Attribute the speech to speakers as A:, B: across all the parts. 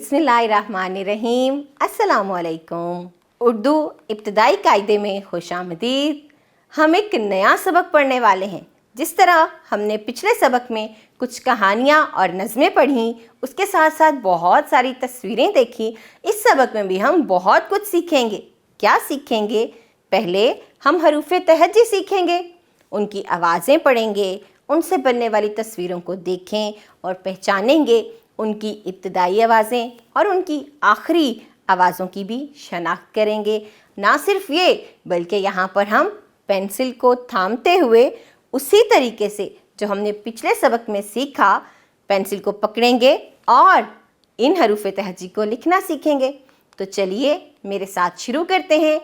A: बिस्मिल्लाहिर्रहमानिर्रहीम। अस्सलामुअलैकुम। उर्दू इब्तदाई कायदे में खुशामदीद। हम एक नया सबक पढ़ने वाले हैं। जिस तरह हमने पिछले सबक में कुछ कहानियाँ और नज़में पढ़ीं, उसके साथ साथ बहुत सारी तस्वीरें देखी, इस सबक में भी हम बहुत कुछ सीखेंगे। क्या सीखेंगे? पहले हम हरूफ़े तहज्जी सीखेंगे, उनकी आवाज़ें पढ़ेंगे, उनसे बनने वाली तस्वीरों को देखें और पहचानेंगे, उनकी इब्तदाई आवाज़ें और उनकी आखिरी आवाज़ों की भी शनाख्त करेंगे। ना सिर्फ ये, बल्कि यहाँ पर हम पेंसिल को थामते हुए उसी तरीके से जो हमने पिछले सबक में सीखा, पेंसिल को पकड़ेंगे और इन हरूफ़े तहज्जी को लिखना सीखेंगे। तो चलिए मेरे साथ शुरू करते हैं।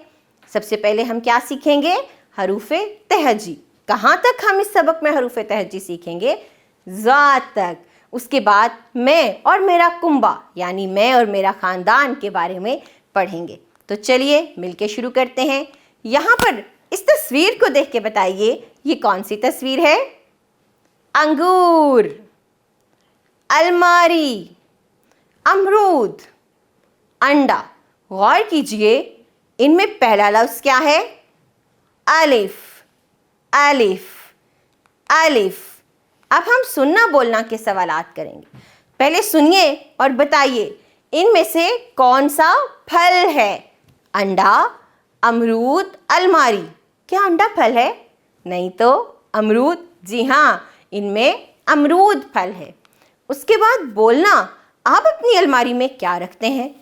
A: सबसे पहले हम क्या सीखेंगे? हरूफ़े तहज्जी। कहाँ तक हम इस सबक में हरूफ़े तहज्जी सीखेंगे? ज़ा तक। उसके बाद मैं और मेरा कुंबा यानी मैं और मेरा ख़ानदान के बारे में पढ़ेंगे। तो चलिए मिलके शुरू करते हैं। यहाँ पर इस तस्वीर को देख के बताइए, ये कौन सी तस्वीर है? अंगूर, अलमारी, अमरूद, अंडा। गौर कीजिए, इनमें पहला लफ्ज़ क्या है? अलिफ, अलिफ, अलिफ। अब हम सुनना बोलना के सवालात करेंगे। पहले सुनिए और बताइए, इनमें से कौन सा फल है? अंडा, अमरूद, अलमारी। क्या अंडा फल है? नहीं तो अमरूद। जी हाँ, इनमें अमरूद फल है। उसके बाद बोलना, आप अपनी अलमारी में क्या रखते हैं?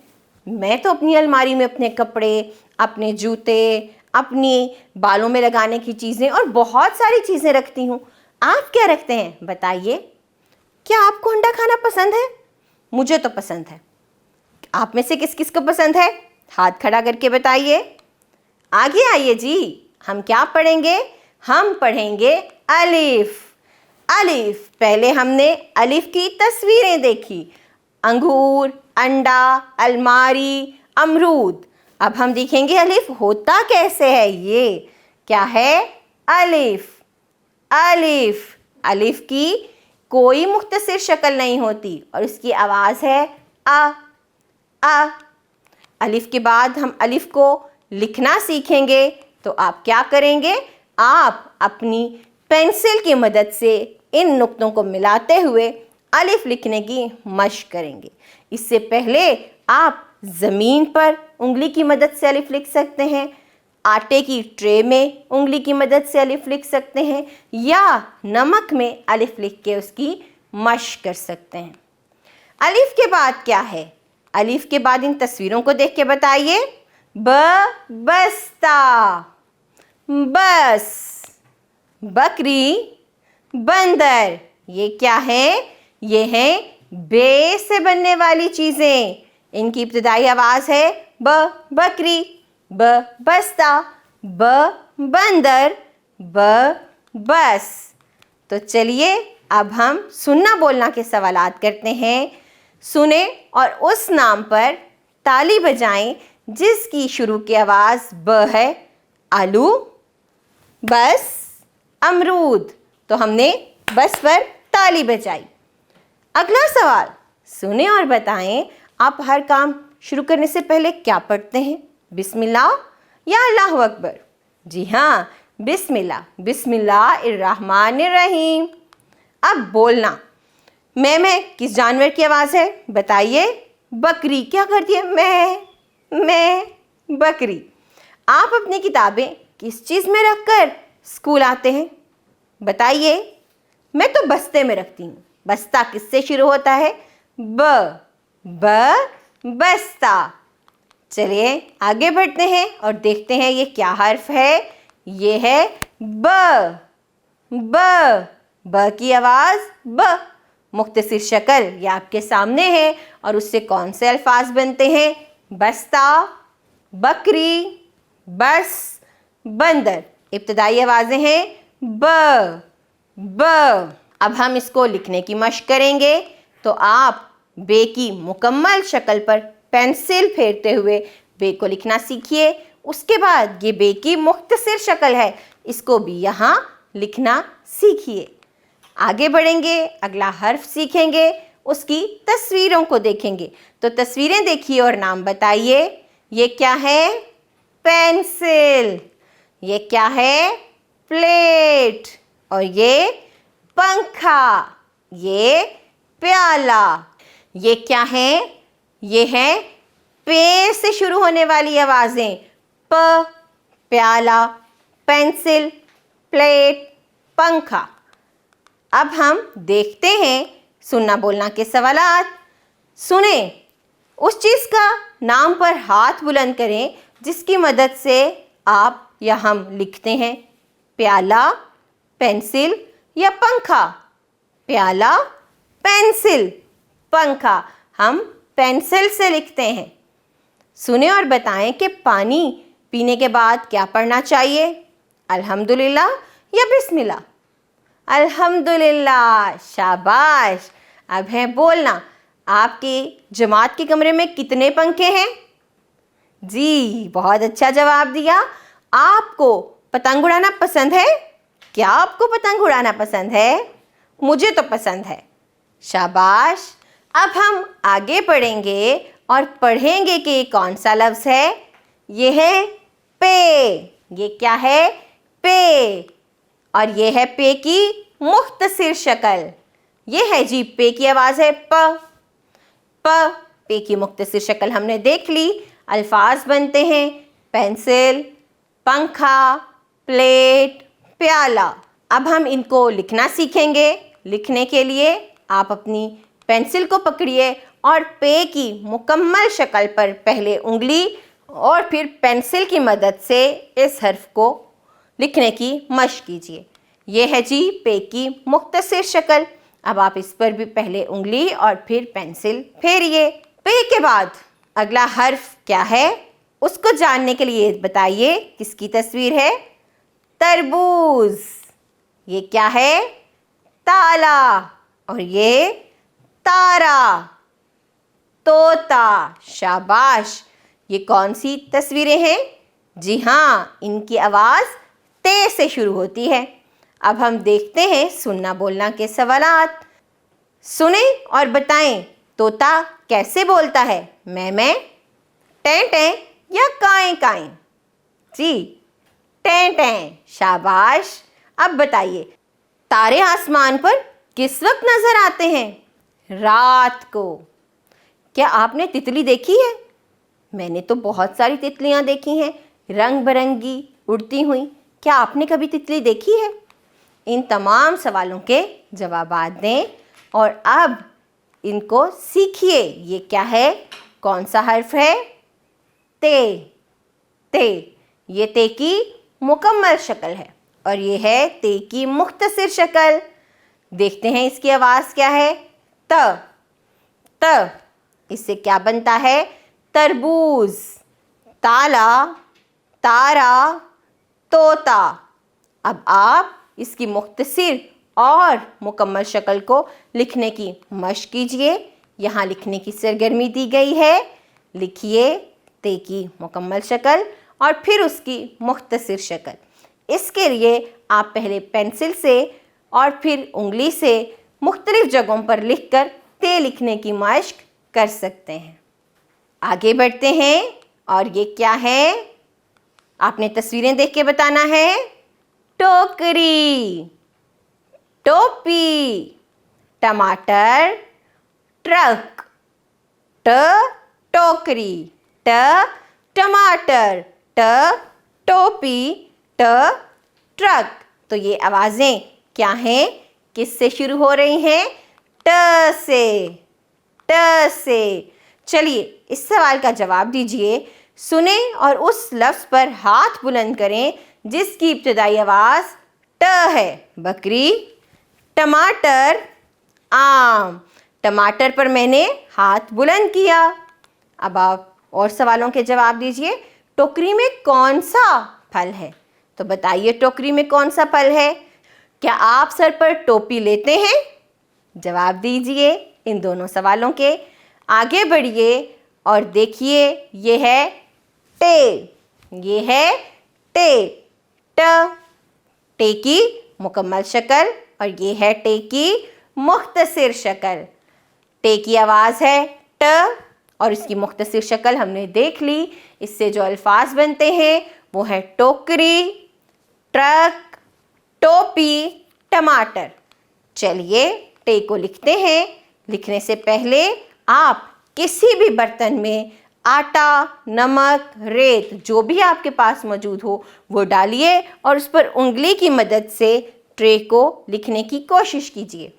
A: मैं तो अपनी अलमारी में अपने कपड़े, अपने जूते, अपनी बालों में लगाने की चीज़ें और बहुत सारी चीज़ें रखती हूँ। आप क्या रखते हैं? बताइए। क्या आपको अंडा खाना पसंद है? मुझे तो पसंद है। आप में से किस किस को पसंद है? हाथ खड़ा करके बताइए। आगे आइए जी, हम क्या पढ़ेंगे? हम पढ़ेंगे अलिफ। अलिफ। पहले हमने अलिफ की तस्वीरें देखी, अंगूर, अंडा, अलमारी, अमरूद। अब हम देखेंगे अलिफ होता कैसे है। ये क्या है? अलिफ। अलिफ। अलिफ की कोई मुख्तसर शक्ल नहीं होती और उसकी आवाज़ है आ। आ। अलिफ के बाद हम अलिफ को लिखना सीखेंगे। तो आप क्या करेंगे? आप अपनी पेंसिल की मदद से इन नुक्तों को मिलाते हुए अलिफ लिखने की मशक करेंगे। इससे पहले आप ज़मीन पर उंगली की मदद से अलिफ लिख सकते हैं, आटे की ट्रे में उंगली की मदद से अलिफ लिख सकते हैं, या नमक में अलिफ लिख के उसकी मशक कर सकते हैं। अलिफ के बाद क्या है? अलिफ के बाद इन तस्वीरों को देख के बताइए। बस्ता, बस, बकरी, बंदर। ये क्या है? ये हैं बे से बनने वाली चीज़ें। इनकी इब्तिदाई आवाज़ है बकरी, बस्ता, बंदर, बस। तो चलिए अब हम सुनना बोलना के सवालात करते हैं। सुने और उस नाम पर ताली बजाएं जिसकी शुरू की आवाज़ ब है। आलू, बस, अमरूद। तो हमने बस पर ताली बजाई। अगला सवाल, सुने और बताएं, आप हर काम शुरू करने से पहले क्या पढ़ते हैं? बिस्मिल्लाह या अल्लाहु अकबर? जी हाँ, बिस्मिल्लाह। बिस्मिल्लाहिर्रहमानिर्रहीम। अब बोलना, मैं किस जानवर की आवाज़ है? बताइए। बकरी। क्या करती है? मैं, बकरी। आप अपनी किताबें किस चीज़ में रखकर स्कूल आते हैं? बताइए। मैं तो बस्ते में रखती हूँ। बस्ता किससे शुरू होता है? बस्ता। चलिए आगे बढ़ते हैं और देखते हैं ये क्या हर्फ है। ये है ब की आवाज़ ब। मुख्तसर शक्ल ये आपके सामने है और उससे कौन से अल्फाज बनते हैं? बस्ता, बकरी, बस, बंदर। इब्तदाई आवाज़ें हैं ब। अब हम इसको लिखने की मशक करेंगे। तो आप बे की मुकम्मल शक्ल पर पेंसिल फेरते हुए बे को लिखना सीखिए। उसके बाद ये बे की मुख्तसर शक्ल है, इसको भी यहाँ लिखना सीखिए। आगे बढ़ेंगे, अगला हर्फ सीखेंगे। اس کی تصویروں کو دیکھیں گے. تو تصویریں دیکھیے اور نام بتائیے. یہ کیا ہے؟ پینسل. یہ کیا ہے؟ پلیٹ. اور یہ پنکھا. یہ پیالہ. یہ کیا ہے؟ یہ ہے پے سے شروع ہونے والی آوازیں. پ، پیالہ، پینسل، پلیٹ، پنکھا. اب ہم دیکھتے ہیں سننا بولنا کے سوالات. سنیں. اس چیز کا نام پر ہاتھ بلند کریں جس کی مدد سے آپ یا ہم لکھتے ہیں. پیالہ، پینسل یا پنکھا. پیالہ، پینسل، پنکھا. ہم پینسل سے لکھتے ہیں. سنیں اور بتائیں کہ پانی پینے کے بعد کیا پڑھنا چاہیے؟ الحمدللہ یا بسم اللہ؟ الحمدللہ. شاباش. اب ہے بولنا. آپ کی جماعت کے کمرے میں کتنے پنکھے ہیں؟ جی بہت اچھا جواب دیا. آپ کو پتنگ اڑانا پسند ہے؟ کیا آپ کو پتنگ اڑانا پسند ہے؟ مجھے تو پسند ہے. شاباش. اب ہم آگے پڑھیں گے اور پڑھیں گے کہ یہ کون سا لفظ ہے. یہ ہے پے. یہ کیا ہے؟ پے. اور یہ ہے پے کی مختصر شکل. یہ ہے جی پے کی آواز ہے پ. پ. پے کی مختصر شکل ہم نے دیکھ لی. الفاظ بنتے ہیں پینسل، پنکھا، پلیٹ، پیالہ. اب ہم ان کو لکھنا سیکھیں گے. لکھنے کے لیے آپ اپنی پینسل کو پکڑیے اور پے کی مکمل شکل پر پہلے انگلی اور پھر پینسل کی مدد سے اس حرف کو لکھنے کی مشق کیجیے. یہ ہے جی پے کی مختصر شکل. اب آپ اس پر بھی پہلے انگلی اور پھر پینسل پھیریے. پے کے بعد اگلا حرف کیا ہے اس کو جاننے کے لیے بتائیے کس کی تصویر ہے؟ تربوز. یہ کیا ہے؟ تالا. اور یہ تارا. طوطا. شاباش. یہ کون سی تصویریں ہیں؟ جی ہاں ان کی آواز تے سے شروع ہوتی ہے. اب ہم دیکھتے ہیں سننا بولنا کے سوالات. سنیں اور بتائیں طوطا کیسے بولتا ہے؟ میں، ٹیں ٹیں یا کائیں کائیں؟ جی ٹیں ٹیں. شاباش. اب بتائیے تارے آسمان پر کس وقت نظر آتے ہیں؟ رات کو. کیا آپ نے تتلی دیکھی ہے؟ میں نے تو بہت ساری تتلیاں دیکھی ہیں رنگ برنگی اڑتی ہوئی. کیا آپ نے کبھی تتلی دیکھی ہے؟ ان تمام سوالوں کے جوابات دیں اور اب ان کو سیکھیے. یہ کیا ہے؟ کون سا حرف ہے؟ تے. تے. یہ تے کی مکمل شکل ہے اور یہ ہے تے کی مختصر شکل. دیکھتے ہیں اس کی آواز کیا ہے؟ ت. ت. اس سے کیا بنتا ہے؟ تربوز، تالا، تارا، طوطا. اب آپ اس کی مختصر اور مکمل شکل کو لکھنے کی مشق کیجیے. یہاں لکھنے کی سرگرمی دی گئی ہے. لکھیے تے کی مکمل شکل اور پھر اس کی مختصر شکل. اس کے لیے آپ پہلے پینسل سے اور پھر انگلی سے مختلف جگہوں پر لکھ کر تے لکھنے کی مشق کر سکتے ہیں. آگے بڑھتے ہیں. اور یہ کیا ہے؟ آپ نے تصویریں دیکھ کے بتانا ہے. ٹوکری، ٹوپی، ٹماٹر، ٹرک. ٹ ٹوکری، ٹ ٹماٹر، ٹ ٹوپی، ٹ ٹرک. تو یہ آوازیں کیا ہیں؟ کس سے شروع ہو رہی ہیں؟ ٹ سے. ٹ سے. چلیے اس سوال کا جواب دیجیے. سنیں اور اس لفظ پر ہاتھ بلند کریں جس کی ابتدائی آواز ٹ ہے. بکری، ٹماٹر، آم. ٹماٹر پر میں نے ہاتھ بلند کیا. اب آپ اور سوالوں کے جواب دیجیے. ٹوکری میں کون سا پھل ہے؟ تو بتائیے ٹوکری میں کون سا پھل ہے؟ کیا آپ سر پر ٹوپی لیتے ہیں؟ جواب دیجیے ان دونوں سوالوں کے. آگے بڑھیے اور دیکھیے. یہ ہے ٹے. یہ ہے ٹے. ٹ. ٹے کی مکمل شکل اور یہ ہے ٹے کی مختصر شکل. टे की आवाज़ है ट, और इसकी मुख्तसर शक्ल हमने देख ली। इससे जो अल्फाज बनते हैं वो है टोकरी, ट्रक, टोपी, टमाटर। चलिए टे को लिखते हैं। लिखने से पहले आप किसी भी बर्तन में आटा, नमक, रेत जो भी आपके पास मौजूद हो वो डालिए और उस पर उंगली की मदद से ट्रे को लिखने की कोशिश कीजिए।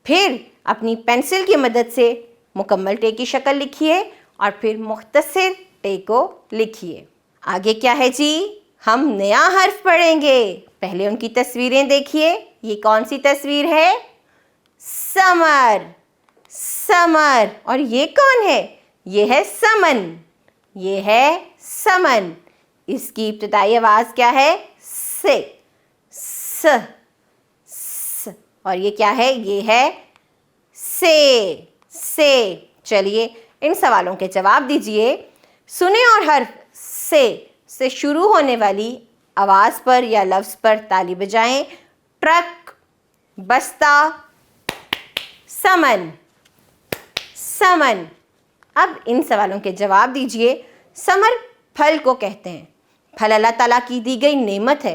A: फिर अपनी पेंसिल की मदद से मुकम्मल टे की शक्ल लिखिए और फिर मुख्तसर टे को लिखिए। आगे क्या है जी? हम नया हर्फ पढ़ेंगे। पहले उनकी तस्वीरें देखिए। ये कौन सी तस्वीर है? Summer, summer. और ये कौन है? ये है समन, ये है समन। इसकी इब्तिदाई आवाज़ क्या है? से, स, स। और ये क्या है? ये है से, से। चलिए इन सवालों के जवाब दीजिए। सुने और हर्फ से शुरू होने वाली आवाज़ पर या लफ्ज़ पर ताली बजाएं। ट्रक, बस्ता, समन, समन। अब इन सवालों के जवाब दीजिए। समर फल को कहते हैं। फल अल्लाह ताला की दी गई नेमत है।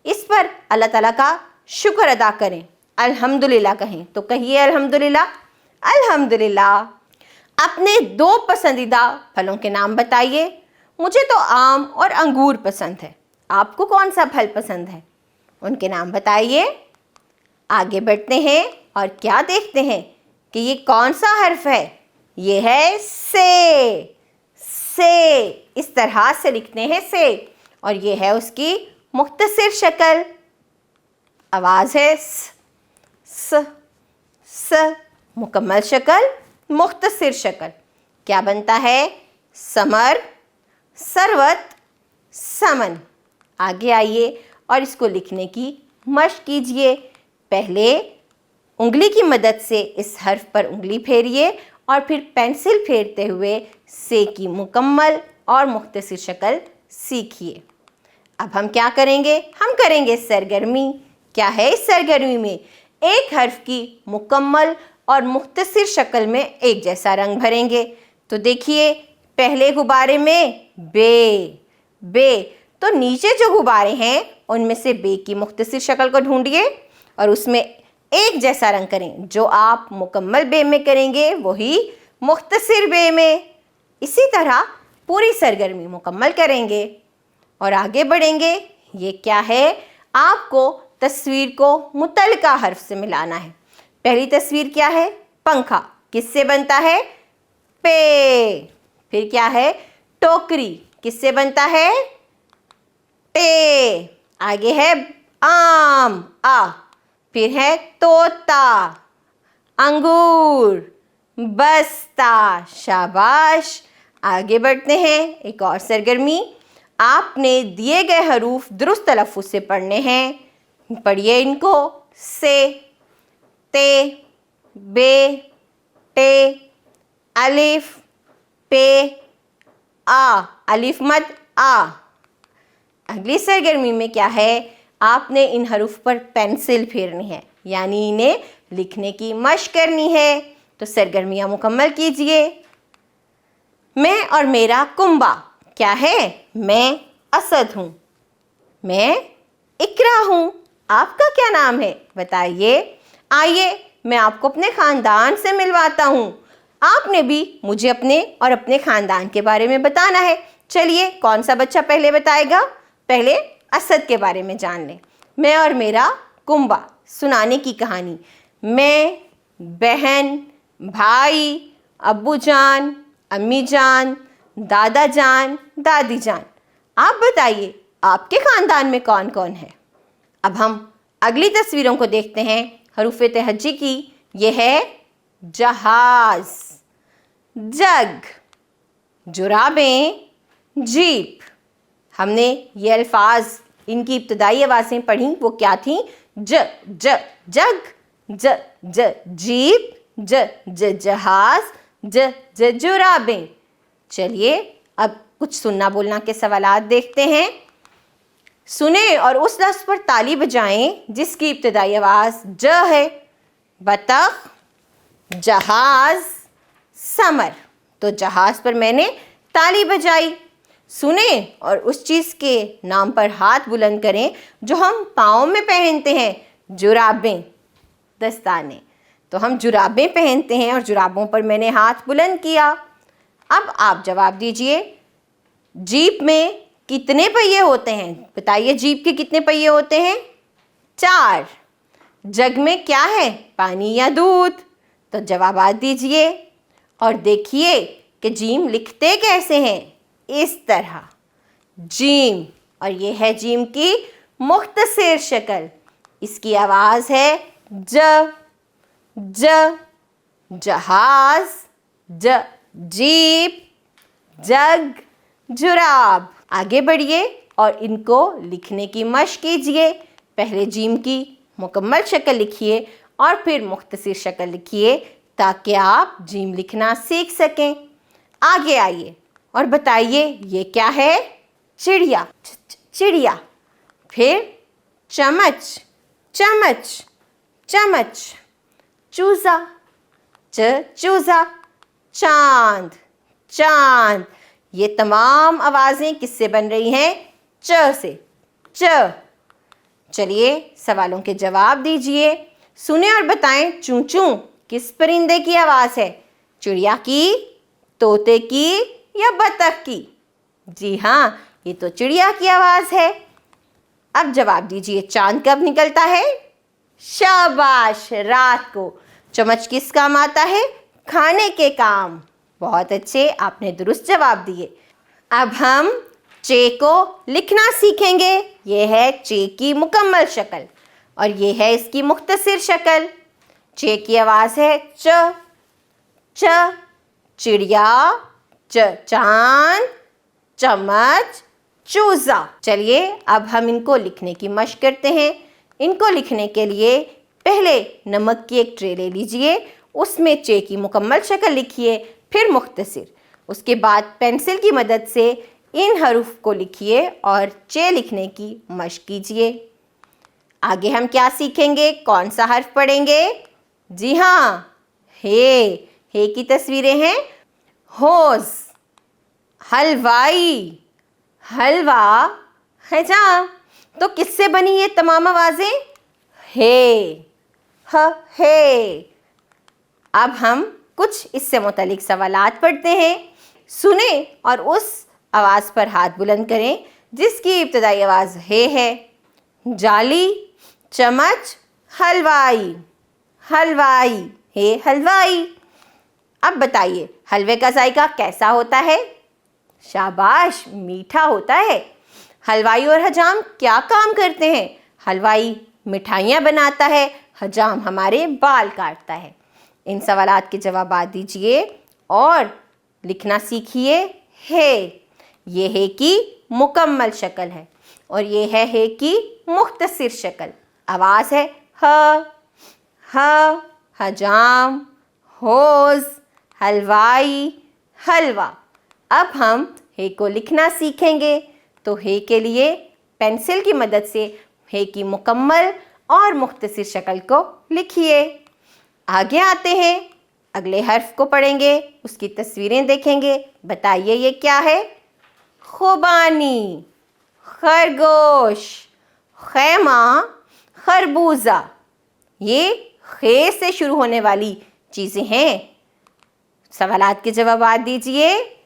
A: इस पर अल्लाह ताला का शुक्र अदा करें, अल्हम्दुलिल्लाह कहें। तो कहिए अल्हम्दुलिल्लाह, अल्हम्दुलिल्लाह। अपने 2 पसंदीदा फलों के नाम बताइए। मुझे तो आम और अंगूर पसंद है। आपको कौन सा फल पसंद है? उनके नाम बताइए। आगे बढ़ते हैं और क्या देखते हैं कि ये कौन सा हर्फ है? ये है से, से। इस तरह से लिखते हैं से। और ये है उसकी मुख्तसर शक्ल। आवाज़ है स, स। मुकम्मल शक्ल, मुख्तसर शक्ल। क्या बनता है? समर, सरवत, समन। आगे आइए और इसको लिखने की मशक कीजिए। पहले उंगली की मदद से इस हर्फ पर उंगली फेरिए और फिर पेंसिल फेरते हुए से की मुकम्मल और मुख्तसर शक्ल सीखिए। अब हम क्या करेंगे? हम करेंगे सरगर्मी। क्या है इस सरगर्मी में? एक हर्फ की मुकम्मल और मुख्तसर शक्ल में एक जैसा रंग भरेंगे। तो देखिए पहले गुब्बारे में बे, बे। तो नीचे जो गुब्बारे हैं उनमें से बे की मुख्तसर शक्ल को ढूंढिए और उसमें एक जैसा रंग करें। जो आप मुकम्मल बे में करेंगे वही मुख्तसर बे में। इसी तरह पूरी सरगर्मी मुकम्मल करेंगे और आगे बढ़ेंगे। ये क्या है? आपको तस्वीर को मुतल्लिका हर्फ से मिलाना है। पहली तस्वीर क्या है? पंखा। किससे बनता है? पे। फिर क्या है? टोकरी। किससे बनता है? टे। आगे है आम, आ। फिर है तोता, अंगूर, बस्ता। शाबाश। आगे बढ़ते हैं। एक और सरगर्मी। आपने दिए गए हरूफ दुरुस्त तलफ़्फ़ुज़ से पढ़ने हैं। पढ़िए इनको। से, ते, बे, टे, अलिफ, पे, आ। अलिफ मद आ। अगली सरगर्मी में क्या है? आपने इन हरूफ पर पेंसिल फेरनी है, यानी इन्हें लिखने की मशक करनी है। तो सरगर्मियाँ मुकम्मल कीजिए। मैं और मेरा कुंबा। क्या है? मैं असद हूँ। मैं इकरा हूँ। आपका क्या नाम है? बताइए। आइए मैं आपको अपने ख़ानदान से मिलवाता हूँ। आपने भी मुझे अपने और अपने ख़ानदान के बारे में बताना है। चलिए कौन सा बच्चा पहले बताएगा? पहले असद के बारे में जान लें। मैं और मेरा कुंबा सुनाने की कहानी। मैं, बहन, भाई, अब्बू जान, अम्मी जान, दादा जान, दादी जान। आप बताइए आपके ख़ानदान में कौन कौन है? अब हम अगली तस्वीरों को देखते हैं हरूफ तहज्जी की। ये है जहाज़, जग, जुराबें, जीप। हमने ये अल्फाज, इनकी इब्तदाई आवाज़ें पढ़ी। वो क्या थी? ज, ज, जग, ज, ज, जीप, ज, ज, जहाज़, ज, ज, जुराबें। चलिए अब कुछ सुनना बोलना के सवालात देखते हैं। सुने और उस लफ्ज़ पर ताली बजाएं जिसकी इब्तदाई आवाज़ ज है। बतख, जहाज़, समर। तो जहाज पर मैंने ताली बजाई। सुने और उस चीज़ के नाम पर हाथ बुलंद करें जो हम पाँव में पहनते हैं, जुराबें, दस्ताने। तो हम जुराबें पहनते हैं और जुराबों पर मैंने हाथ बुलंद किया। अब आप जवाब दीजिए, जीप में कितने पहिए होते हैं? बताइए, जीप के कितने पहिए होते हैं? 4। जग में क्या है, पानी या दूध? तो जवाबात दीजिए और देखिए कि जीम लिखते कैसे हैं। इस तरह जीम, और ये है जीम की मुख्तसर शक्ल। इसकी आवाज़ है ज। ज, जहाज, ज, जीप, जग, जुराब। आगे बढ़िए और इनको लिखने की मशक कीजिए। पहले जीम की मुकम्मल शक्ल लिखिए और फिर मुख्तसर शक्ल लिखिए ताकि आप जीम लिखना सीख सकें। आगे आइए और बताइए ये क्या है? चिड़िया, चिड़िया। फिर चम्मच, चम्मच, चम्मच। चूज़ा, चूज़ा। चांद, चांद। ये तमाम आवाज़ें किससे बन रही हैं? च से, च। चलिए सवालों के जवाब दीजिए। सुने और बताएं, चूं चूं किस परिंदे की आवाज़ है? चिड़िया की, तोते की या बतख की? जी हाँ, ये तो चिड़िया की आवाज़ है। अब जवाब दीजिए, चांद कब निकलता है? शाबाश, रात को। चम्मच किस काम आता है? खाने के काम। बहुत अच्छे, आपने दुरुस्त जवाब दिए। अब हम चे को लिखना सीखेंगे। ये है चे की मुकम्मल शक्ल और ये है इसकी मुख्तसर शक्ल। चे की आवाज़ है च, च। चिड़िया, च, चांद, चम्मच, चूज़ा। चलिए अब हम इनको लिखने की मशक करते हैं। इनको लिखने के लिए पहले नमक की एक ट्रे ले लीजिए, उसमें चे की मुकम्मल शक्ल लिखिए, फिर मुख्तसर। उसके बाद पेंसिल की मदद से इन हरूफ को लिखिए और चे लिखने की मशक कीजिए। आगे हम क्या सीखेंगे? कौन सा हर्फ पढ़ेंगे? जी हाँ, हे की तस्वीरें हैं। होज़, हलवाई, हलवा, हजाम। तो किससे बनी ये तमाम आवाज़ें? हे। अब हम कुछ इससे मुतालिक सवालात पढ़ते हैं। सुने और उस आवाज़ पर हाथ बुलंद करें जिसकी इब्तदाई आवाज़ है। जाली, चम्मच, हलवाई, हलवाई, हलवाई। अब बताइए, हलवे का जायका कैसा होता है? शाबाश, मीठा होता है। हलवाई और हजाम क्या काम करते हैं? हलवाई मिठाइयाँ बनाता है, हजाम हमारे बाल काटता है। इन सवालात के जवाब दीजिए और लिखना सीखिए। ये है की मुकम्मल शक्ल है और ये है की मुख्तसर शक्ल। आवाज़ है हजाम, होज़, हलवाई, हलवा। अब हम हे को लिखना सीखेंगे। तो हे के लिए पेंसिल की मदद से हे की मुकम्मल और मुख्तसर शक्ल को लिखिए। आगे आते हैं, अगले हर्फ को पढ़ेंगे, उसकी तस्वीरें देखेंगे। बताइए ये क्या है? खुबानी, खरगोश, खैमा, खरबूजा। ये खे से शुरू होने वाली चीज़ें हैं। सवालात के जवाब दीजिए।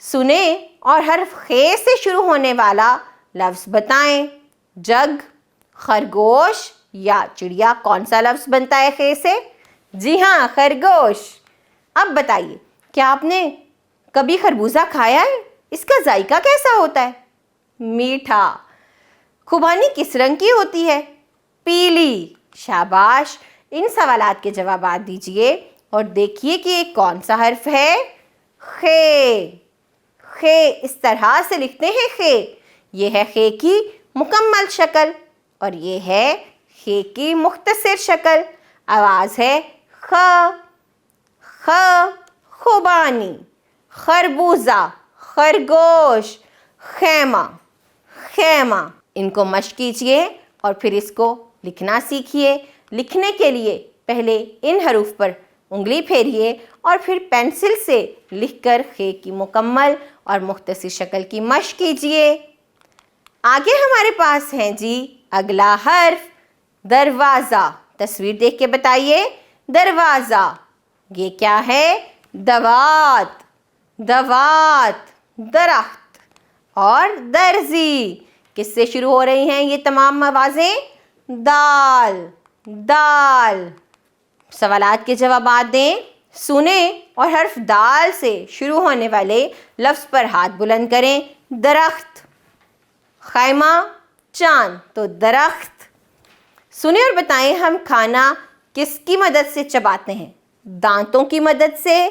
A: सुने और हर्फ खे से शुरू होने वाला लफ्ज़ बताएं। जग, खरगोश या चिड़िया, कौन सा लफ्ज़ बनता है खे से? जी हाँ, खरगोश। अब बताइए, क्या आपने कभी खरबूजा खाया है? इसका जायका कैसा होता है? मीठा। खुबानी किस रंग की होती है? पीली। शाबाश। इन सवालात के जवाब दीजिए और देखिए कि ये कौन सा हर्फ है? खे। इस तरह से लिखते हैं खे। ये है खे की मुकम्मल शक्ल और ये है खे की मुख्तसर शक्ल। आवाज़ है खुबानी, खरबूजा, खरगोश, खैमा। इनको मशक कीजिए और फिर इसको लिखना सीखिए। लिखने के लिए पहले इन हरूफ पर انگلی پھیریے اور پھر پینسل سے لکھ کر خے کی مکمل اور مختصر شکل کی مشق کیجیے۔ آگے ہمارے پاس ہیں جی اگلا حرف دروازہ۔ تصویر دیکھ کے بتائیے، دروازہ یہ کیا ہے؟ دوات، دوات درخت، اور درزی کس سے شروع ہو رہی ہیں یہ تمام آوازیں؟ دال، دال۔ سوالات کے جوابات دیں، سنیں اور حرف دال سے شروع ہونے والے لفظ پر ہاتھ بلند کریں۔ درخت، خیمہ، چاند، تو درخت۔ سنیں اور بتائیں ہم کھانا کس کی مدد سے چباتے ہیں؟ دانتوں کی مدد سے،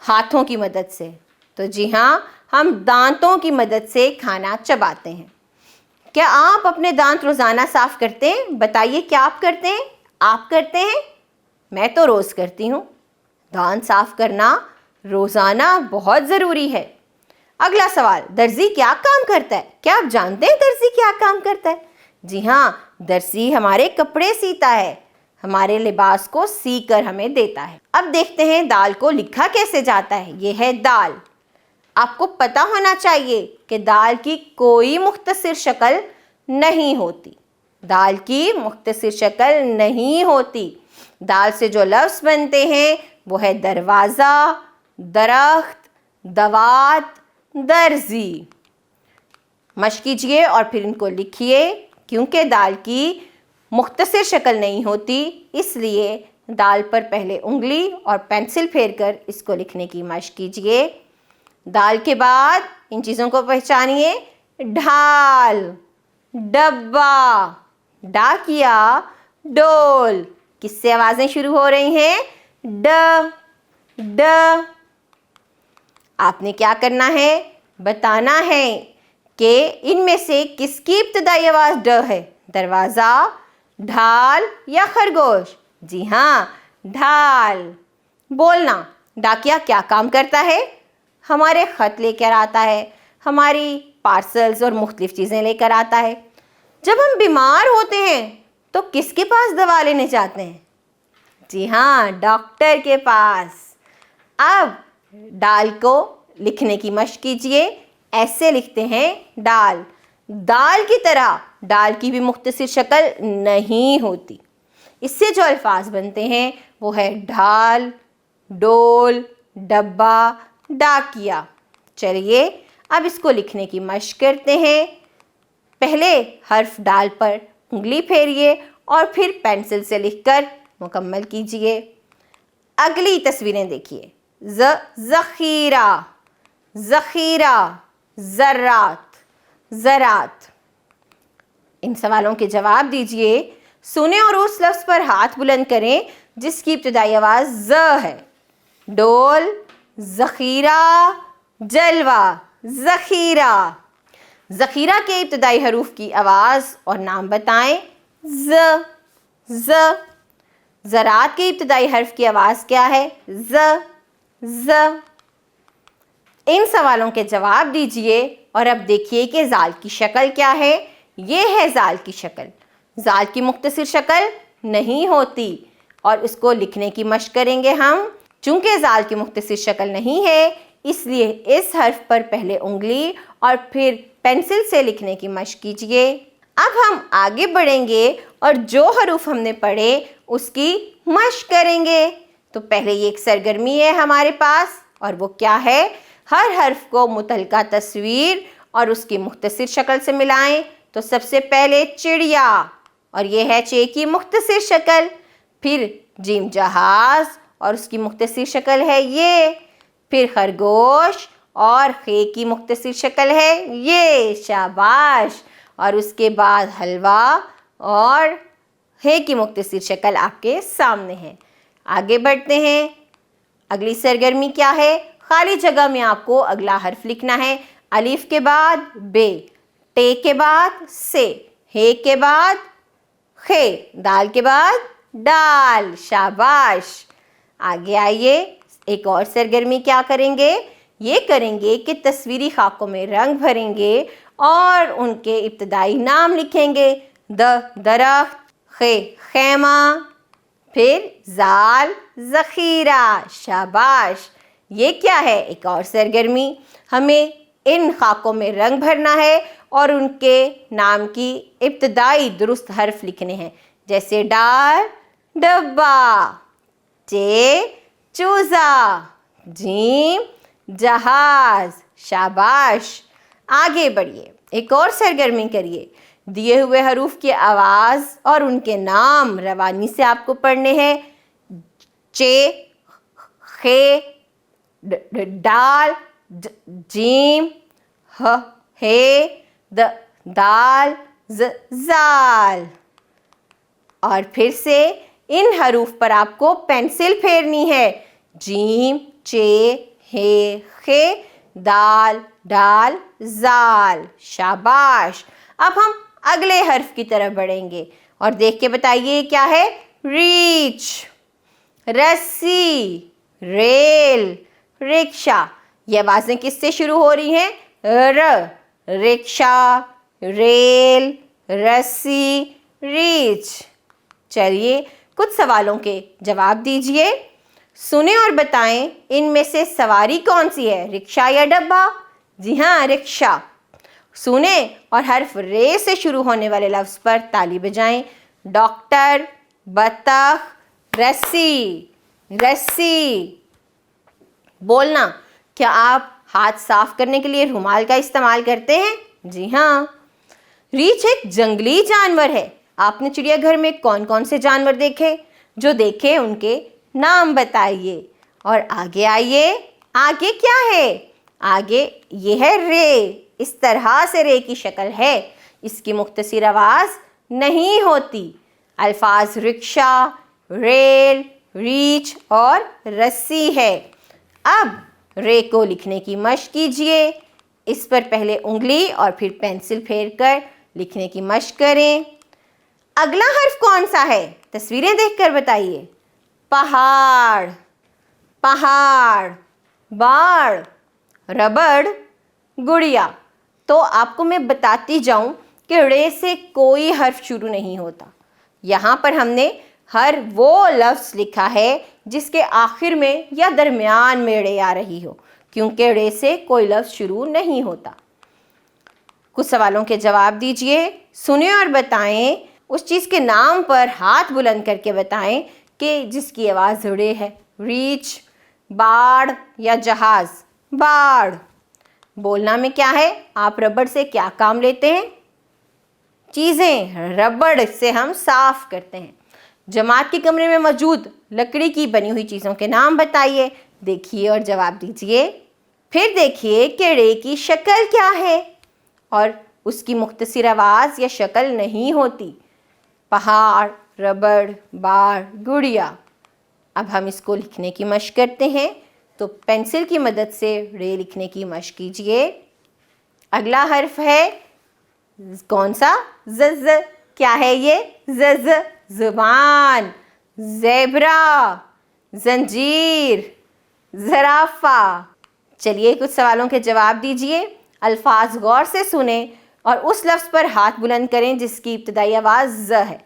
A: ہاتھوں کی مدد سے؟ تو جی ہاں، ہم دانتوں کی مدد سے کھانا چباتے ہیں۔ کیا آپ اپنے دانت روزانہ صاف کرتے ہیں؟ بتائیے، کیا آپ کرتے ہیں؟ آپ کرتے ہیں؟ میں تو روز کرتی ہوں۔ دانت صاف کرنا روزانہ بہت ضروری ہے۔ اگلا سوال، درزی کیا کام کرتا ہے؟ کیا آپ جانتے ہیں درزی کیا کام کرتا ہے؟ جی ہاں، درزی ہمارے کپڑے سیتا ہے، ہمارے لباس کو سی کر ہمیں دیتا ہے۔ اب دیکھتے ہیں دال کو لکھا کیسے جاتا ہے۔ یہ ہے دال۔ آپ کو پتہ ہونا چاہیے کہ دال کی کوئی مختصر شکل نہیں ہوتی، دال کی مختصر شکل نہیں ہوتی۔ دال سے جو لفظ بنتے ہیں وہ ہے دروازہ، درخت، دوات، درزی۔ مشق کیجیے اور پھر ان کو لکھیے۔ کیونکہ دال کی مختصر شکل نہیں ہوتی، اس لیے دال پر پہلے انگلی اور پینسل پھیر کر اس کو لکھنے کی مشق کیجیے۔ دال کے بعد ان چیزوں کو پہچانیے۔ ڈھال، ڈبہ، ڈاکیا، ڈول۔ کس سے آوازیں شروع ہو رہی ہیں؟ ڈ، ڈ۔ آپ نے کیا کرنا ہے؟ بتانا ہے کہ ان میں سے کس کی ابتدائی آواز ڈ ہے؟ دروازہ، ڈھال یا خرگوش؟ جی ہاں، ڈھال۔ بولنا، ڈاکیا کیا کام کرتا ہے؟ ہمارے خط لے کر آتا ہے، ہماری پارسلز اور مختلف چیزیں لے کر آتا ہے۔ جب ہم بیمار ہوتے ہیں تو کس کے پاس دوا لینے جاتے ہیں؟ جی ہاں، ڈاکٹر کے پاس۔ اب ڈال کو لکھنے کی مشق کیجیے۔ ایسے لکھتے ہیں ڈال۔ دال کی طرح ڈال کی بھی مختصر شکل نہیں ہوتی۔ اس سے جو الفاظ بنتے ہیں وہ ہے ڈھال، ڈول، ڈبہ، ڈاکیا۔ چلیے اب اس کو لکھنے کی مشق کرتے ہیں۔ پہلے حرف ڈال پر انگلی پھیریے اور پھر پینسل سے لکھ کر مکمل کیجیے۔ اگلی تصویریں دیکھیے۔ ذخیرہ، ذخیرہ، ذرات، زراعت۔ ان سوالوں کے جواب دیجیے۔ سنیں اور اس لفظ پر ہاتھ بلند کریں جس کی ابتدائی آواز ز ہے۔ ڈول، ذخیرہ، جلوہ، ذخیرہ۔ ذخیرہ کے ابتدائی حروف کی آواز اور نام بتائیں۔ ز، ز۔ زراعت کے ابتدائی حرف کی آواز کیا ہے؟ ز، ز۔ ان سوالوں کے جواب دیجیے اور اب دیکھیے کہ زال کی شکل کیا ہے۔ یہ ہے زال کی شکل۔ زال کی مختصر شکل نہیں ہوتی اور اس کو لکھنے کی مشق کریں گے ہم۔ چونکہ زال کی مختصر شکل نہیں ہے اس لیے اس حرف پر پہلے انگلی اور پھر پینسل سے لکھنے کی مشق کیجیے۔ اب ہم آگے بڑھیں گے اور جو حروف ہم نے پڑھے اس کی مشق کریں گے۔ تو پہلے یہ ایک سرگرمی ہے ہمارے پاس اور وہ کیا ہے؟ ہر حرف کو متعلقہ تصویر اور اس کی مختصر شکل سے ملائیں۔ تو سب سے پہلے چڑیا، اور یہ ہے چے کی مختصر شکل۔ پھر جیم جہاز اور اس کی مختصر شکل ہے یہ۔ پھر خرگوش اور خے کی مختصر شکل ہے یہ، شاباش۔ اور اس کے بعد حلوہ اور ہے کی مختصر شکل آپ کے سامنے ہے۔ آگے بڑھتے ہیں۔ اگلی سرگرمی کیا ہے؟ خالی جگہ میں آپ کو اگلا حرف لکھنا ہے۔ الف کے بعد بے، ٹے کے بعد سے، ہے کے بعد خے، دال کے بعد ڈال، شاباش۔ آگے آئیے، ایک اور سرگرمی کیا کریں گے؟ یہ کریں گے کہ تصویری خاکوں میں رنگ بھریں گے اور ان کے ابتدائی نام لکھیں گے۔ درخت، خے خیمہ، फिर जाल ज़ख़ीरा, शाबाश। ये क्या है? एक और सरगर्मी। हमें इन खाकों में रंग भरना है और उनके नाम की इब्तदाई दुरुस्त हर्फ लिखने हैं, जैसे डाल डब्बा, चे चूज़ा, जीम जहाज, शाबाश। आगे बढ़िए, एक और सरगर्मी करिए। दिए हुए हरूफ की आवाज़ और उनके नाम रवानी से आपको पढ़ने हैं। चे, खे, डाल, जीम, ह, हे, दाल, जाल। और फिर से इन हरूफ पर आपको पेंसिल फेरनी है। जीम, चे, हे, खे, दाल, डाल, जाल, शाबाश। अब हम अगले हर्फ की तरफ बढ़ेंगे और देख के बताइए क्या है? रीच, रस्सी, रेल, रिक्शा। ये आवाज़ें किससे शुरू हो रही हैं? र, रिक्शा, रेल, रस्सी, रीच। चलिए कुछ सवालों के जवाब दीजिए। सुने और बताएं इनमें से सवारी कौन सी है, रिक्शा या डब्बा? जी हाँ, रिक्शा। सुने और हर्फ रे से शुरू होने वाले लफ्ज़ पर ताली बजाएं। डॉक्टर, बतख, रस्सी, रस्सी। बोलना, क्या आप हाथ साफ करने के लिए रुमाल का इस्तेमाल करते हैं? जी हाँ। रीछ एक जंगली जानवर है। आपने चिड़ियाघर में कौन कौन से जानवर देखे? जो देखे उनके नाम बताइए। और आगे आइए, आगे क्या है? आगे ये है रे। इस तरह से रे की शक्ल है। इसकी मुख्तसर आवाज़ नहीं होती। अल्फाज रिक्शा, रेल, रीछ और रस्सी है। अब रे को लिखने की मशक कीजिए। इस पर पहले उंगली और फिर पेंसिल फेर कर लिखने की मशक करें। अगला हर्फ कौन सा है? तस्वीरें देखकर बताइए। पहाड़, पहाड़, बाड़, रबड़, गुड़िया। तो आपको मैं बताती जाऊं कि रे से कोई हर्फ शुरू नहीं होता। यहाँ पर हमने हर वो लफ्ज़ लिखा है जिसके आखिर में या दरमियान में रे आ रही हो, क्योंकि रे से कोई लफ्ज़ शुरू नहीं होता। कुछ सवालों के जवाब दीजिए। सुने और बताएं। उस चीज़ के नाम पर हाथ बुलंद करके बताएं कि जिसकी आवाज़ रे है। रीछ, बाड़ या जहाज़? बाड़। बोलना में क्या है? आप रबड़ से क्या काम लेते हैं? चीज़ें रबड़ से हम साफ करते हैं। जमात के कमरे में मौजूद लकड़ी की बनी हुई चीज़ों के नाम बताइए। देखिए और जवाब दीजिए। फिर देखिए कि रे की शक्ल क्या है और उसकी मुख्तसर आवाज़ या शक्ल नहीं होती। पहाड़, रबड़, बाड़, गुड़िया। अब हम इसको लिखने की मशक करते हैं, तो पेंसिल की मदद से रे लिखने की मशक कीजिए। अगला हर्फ है कौन सा? ज़। क्या है ये? ज़, ज़ुबान, ज़ेब्रा, ज़ंजीर, ज़राफ़ा। चलिए कुछ सवालों के जवाब दीजिए। अल्फाज गौर से सुने और उस लफ्ज़ पर हाथ बुलंद करें जिसकी इब्तदाई आवाज़ ज़ है।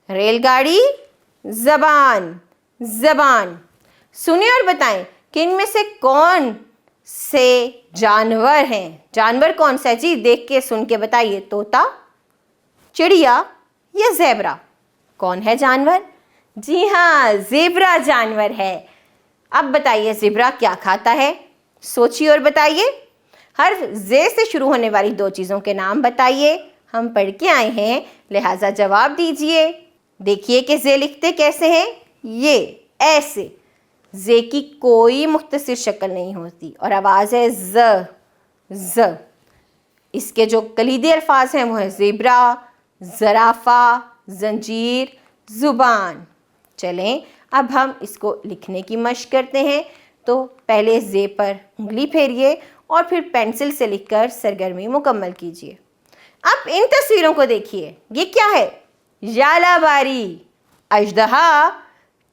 A: रेलगाड़ी, ज़बान, ज़बान। सुने और बताएं कि इनमें से कौन से जानवर हैं? जानवर कौन सा है जी? देख के सुन के बताइए। तोता, चिड़िया या ज़ेब्रा? कौन है जानवर? जी हाँ, ज़ेब्रा जानवर है। अब बताइए ज़ेब्रा क्या खाता है? सोचिए और बताइए। हर्फ ज़े से शुरू होने वाली दो चीज़ों के नाम बताइए। हम पढ़ के आए हैं, लिहाजा जवाब दीजिए। देखिए कि ज़े लिखते कैसे हैं। ये ऐसे। ज़े की कोई मुख्तसर शक्ल नहीं होती और आवाज़ है ज़, ज़। इसके जो कलीदी अल्फाज हैं वो हैं ज़ेब्रा, ज़राफ़ा, ज़ंजीर, ज़ुबान। चलें अब हम इसको लिखने की मशक करते हैं। तो पहले ज़े पर उंगली फेरिए और फिर पेंसिल से लिखकर सरगर्मी मुकम्मल कीजिए। अब इन तस्वीरों को देखिए। ये क्या है? जालाबारी, अजदहा,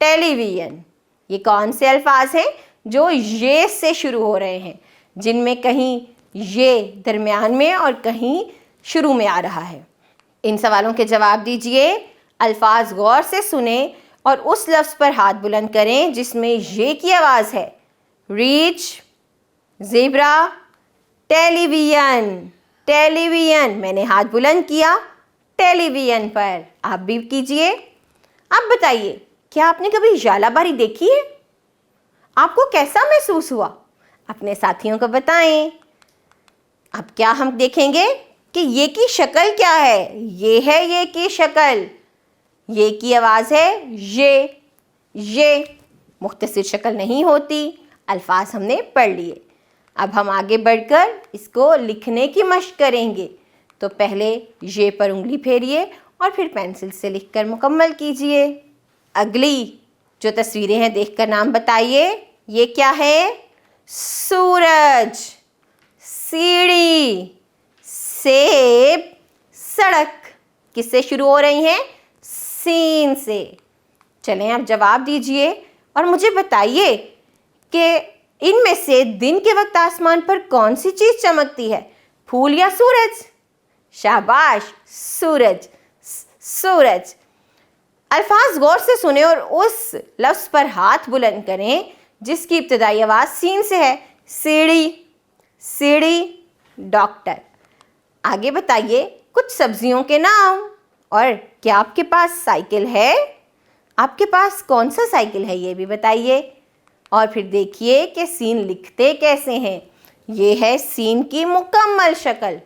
A: टेलीविज़न। ये कौन से अल्फाज हैं जो ये से शुरू हो रहे हैं, जिनमें कहीं ये दरमियान में और कहीं शुरू में आ रहा है? इन सवालों के जवाब दीजिए। अल्फाज गौर से सुने اور اس لفظ پر ہاتھ بلند کریں جس میں یہ کی آواز ہے. ریچ, زیبرا, ٹیلی ویژن. ٹیلی ویژن, میں نے ہاتھ بلند کیا ٹیلی ویژن پر. آپ بھی کیجئے. اب بتائیے, کیا آپ نے کبھی ژالہ باری دیکھی ہے؟ آپ کو کیسا محسوس ہوا؟ اپنے ساتھیوں کو بتائیں. اب کیا ہم دیکھیں گے کہ یہ کی شکل کیا ہے. یہ ہے یہ کی شکل. یہ کی آواز ہے یہ مختصر شکل نہیں ہوتی. الفاظ ہم نے پڑھ لیے. اب ہم آگے بڑھ کر اس کو لکھنے کی مشق کریں گے. تو پہلے یہ پر انگلی پھیریے اور پھر پینسل سے لکھ کر مکمل کیجئے. اگلی جو تصویریں ہیں دیکھ کر نام بتائیے. یہ کیا ہے؟ سورج, سیڑھی, سیب, سڑک. کس سے شروع ہو رہی ہیں؟ سین سے. چلیں اب جواب دیجئے اور مجھے بتائیے کہ ان میں سے دن کے وقت آسمان پر کون سی چیز چمکتی ہے؟ پھول یا سورج؟ شاباش, سورج. سورج. الفاظ غور سے سنیں اور اس لفظ پر ہاتھ بلند کریں جس کی ابتدائی آواز سین سے ہے. سیڑھی, سیڑھی, ڈاکٹر. آگے بتائیے کچھ سبزیوں کے نام. اور کیا آپ کے پاس سائیکل ہے؟ آپ کے پاس کون سا سائیکل ہے یہ بھی بتائیے. اور پھر دیکھیے کہ سین لکھتے کیسے ہیں. یہ ہے سین کی مکمل شکل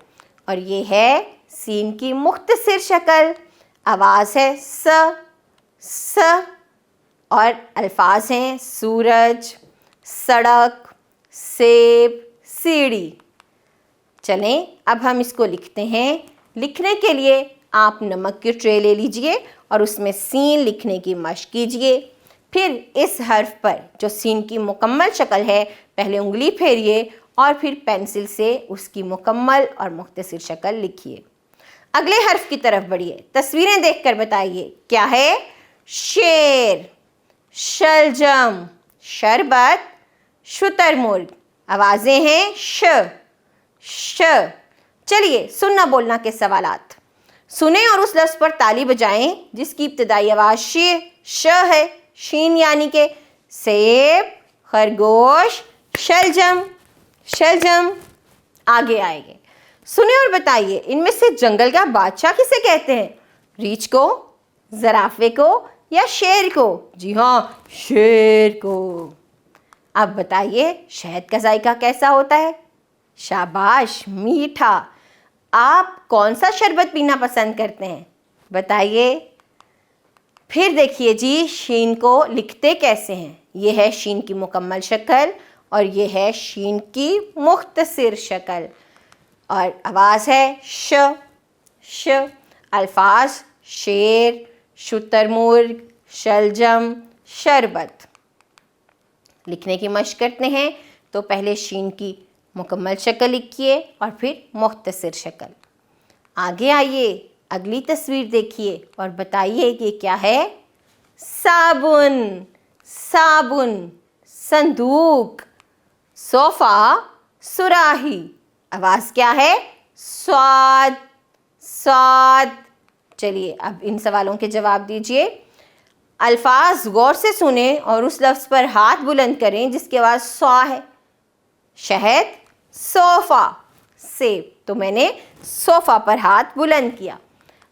A: اور یہ ہے سین کی مختصر شکل. آواز ہے س اور الفاظ ہیں سورج, سڑک, سیب, سیڑھی. چلیں اب ہم اس کو لکھتے ہیں. لکھنے کے لیے آپ نمک کی ٹرے لے لیجئے اور اس میں سین لکھنے کی مشق کیجئے. پھر اس حرف پر جو سین کی مکمل شکل ہے پہلے انگلی پھیریے اور پھر پینسل سے اس کی مکمل اور مختصر شکل لکھیے. اگلے حرف کی طرف بڑھیے. تصویریں دیکھ کر بتائیے کیا ہے؟ شیر, شلجم, شربت, شتر مرغ. آوازیں ہیں ش. چلیے سننا بولنا کے سوالات. سنیں اور اس لفظ پر تالی بجائیں جس کی ابتدائی آواز ش ہے. شین یعنی کہ سیب, خرگوش, شلجم. شلجم. آگے آئیں گے. سنیں اور بتائیے ان میں سے جنگل کا بادشاہ کسے کہتے ہیں؟ ریچھ کو, زرافے کو یا شیر کو؟ جی ہاں, شیر کو. اب بتائیے شہد کا ذائقہ کیسا ہوتا ہے؟ شاباش, میٹھا. آپ کون سا شربت پینا پسند کرتے ہیں؟ بتائیے. پھر دیکھیے جی شین کو لکھتے کیسے ہیں. یہ ہے شین کی مکمل شکل اور یہ ہے شین کی مختصر شکل. اور آواز ہے ش. الفاظ شیر, شتر مرغ, شلجم, شربت. لکھنے کی مشق کرتے ہیں تو پہلے شین کی مکمل شکل لکھیے اور پھر مختصر شکل. آگے آئیے, اگلی تصویر دیکھیے اور بتائیے کہ کیا ہے؟ صابن, صابن, صندوق, صوفہ, صراحی. آواز کیا ہے؟ سواد, سواد. چلیے اب ان سوالوں کے جواب دیجئے. الفاظ غور سے سنیں اور اس لفظ پر ہاتھ بلند کریں جس کی آواز سوا ہے. شہد, صوفہ, سیب. تو میں نے صوفہ پر ہاتھ بلند کیا.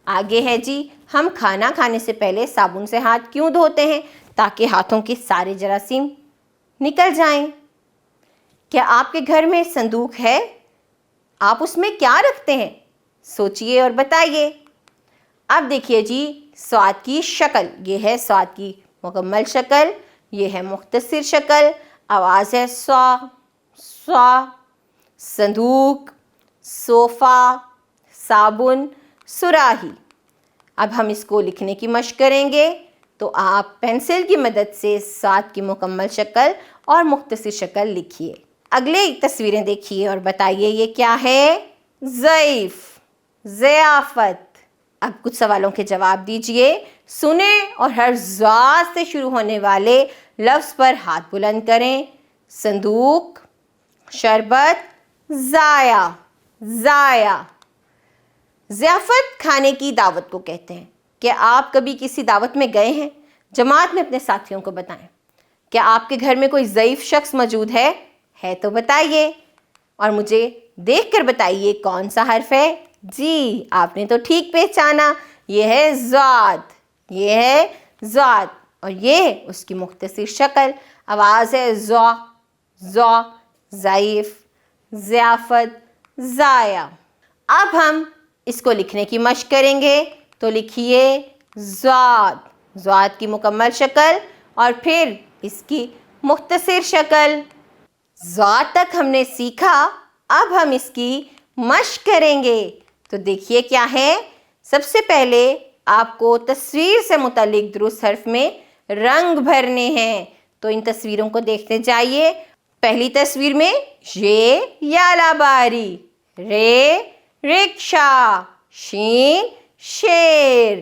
A: آگے ہے جی ہم کھانا کھانے سے پہلے صابن سے ہاتھ کیوں دھوتے ہیں؟ تاکہ ہاتھوں کے سارے جراثیم نکل جائیں. کیا آپ کے گھر میں صندوق ہے؟ آپ اس میں کیا رکھتے ہیں؟ سوچئے اور بتائیے. اب دیکھیے جی سواد کی شکل. یہ ہے سواد کی مکمل شکل, یہ ہے مختصر شکل. آواز ہے سوا. صندوق, صوفہ, صابن, صراحی. اب ہم اس کو لکھنے کی مشق کریں گے تو آپ پینسل کی مدد سے سواد کی مکمل شکل اور مختصر شکل لکھیے. اگلے تصویریں دیکھیے اور بتائیے یہ کیا ہے؟ ضیف, ضیافت. اب کچھ سوالوں کے جواب دیجئے. سنیں اور ہر ضاد سے شروع ہونے والے لفظ پر ہاتھ بلند کریں. صندوق, شربت, ضائع, ضائع. ضیافت کھانے کی دعوت کو کہتے ہیں. کہ آپ کبھی کسی دعوت میں گئے ہیں جماعت میں اپنے ساتھیوں کو بتائیں۔ کیا آپ کے گھر میں کوئی ضعیف شخص موجود ہے تو بتائیے، اور مجھے دیکھ کر بتائیے کون سا حرف ہے۔ جی آپ نے تو ٹھیک پہچانا، یہ ہے ضاد، یہ ہے ضاد، اور یہ اس کی مختصر شکل آواز ہے ضا، ضا، ضعیف، ضیافت، ضائع۔ اب ہم اس کو لکھنے کی مشق کریں گے، تو لکھیے ضاد، ضاد کی مکمل شکل اور پھر اس کی مختصر شکل۔ ضاد تک ہم نے سیکھا، اب ہم اس کی مشق کریں گے۔ تو دیکھیے کیا ہے، سب سے پہلے آپ کو تصویر سے متعلق درست حرف میں رنگ بھرنے ہیں، تو ان تصویروں کو دیکھتے جائیے۔ پہلی تصویر میں یہ یالا باری، رے رکشا، شین شیر،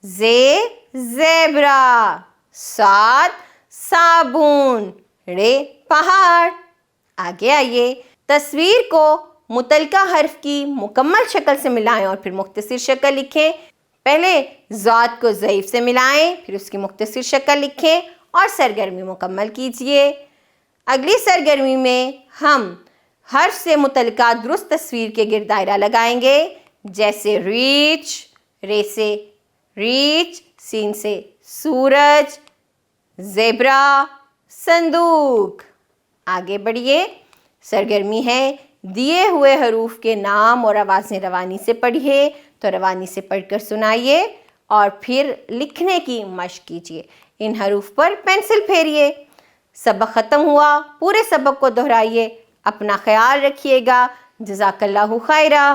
A: زے زیبرا، صاد صابن، رے پہاڑ۔ آگے آئیے، تصویر کو متعلقہ حرف کی مکمل شکل سے ملائیں اور پھر مختصر شکل لکھیں۔ پہلے ضاد کو ضعیف سے ملائیں، پھر اس کی مختصر شکل لکھیں اور سرگرمی مکمل کیجیے۔ اگلی سرگرمی میں ہم حرف سے متعلقہ درست تصویر کے گرد دائرہ لگائیں گے، جیسے ریچ، رے سے ریچ، سین سے سورج، زیبرا صندوق۔ آگے بڑھیے، سرگرمی ہے دیے ہوئے حروف کے نام اور آوازیں روانی سے پڑھیے، تو روانی سے پڑھ کر سنائیے اور پھر لکھنے کی مشق کیجیے۔ ان حروف پر پینسل پھیریے۔ سبق ختم ہوا، پورے سبق کو دہرائیے۔ اپنا خیال رکھیے گا۔ جزاک اللہ خیرہ۔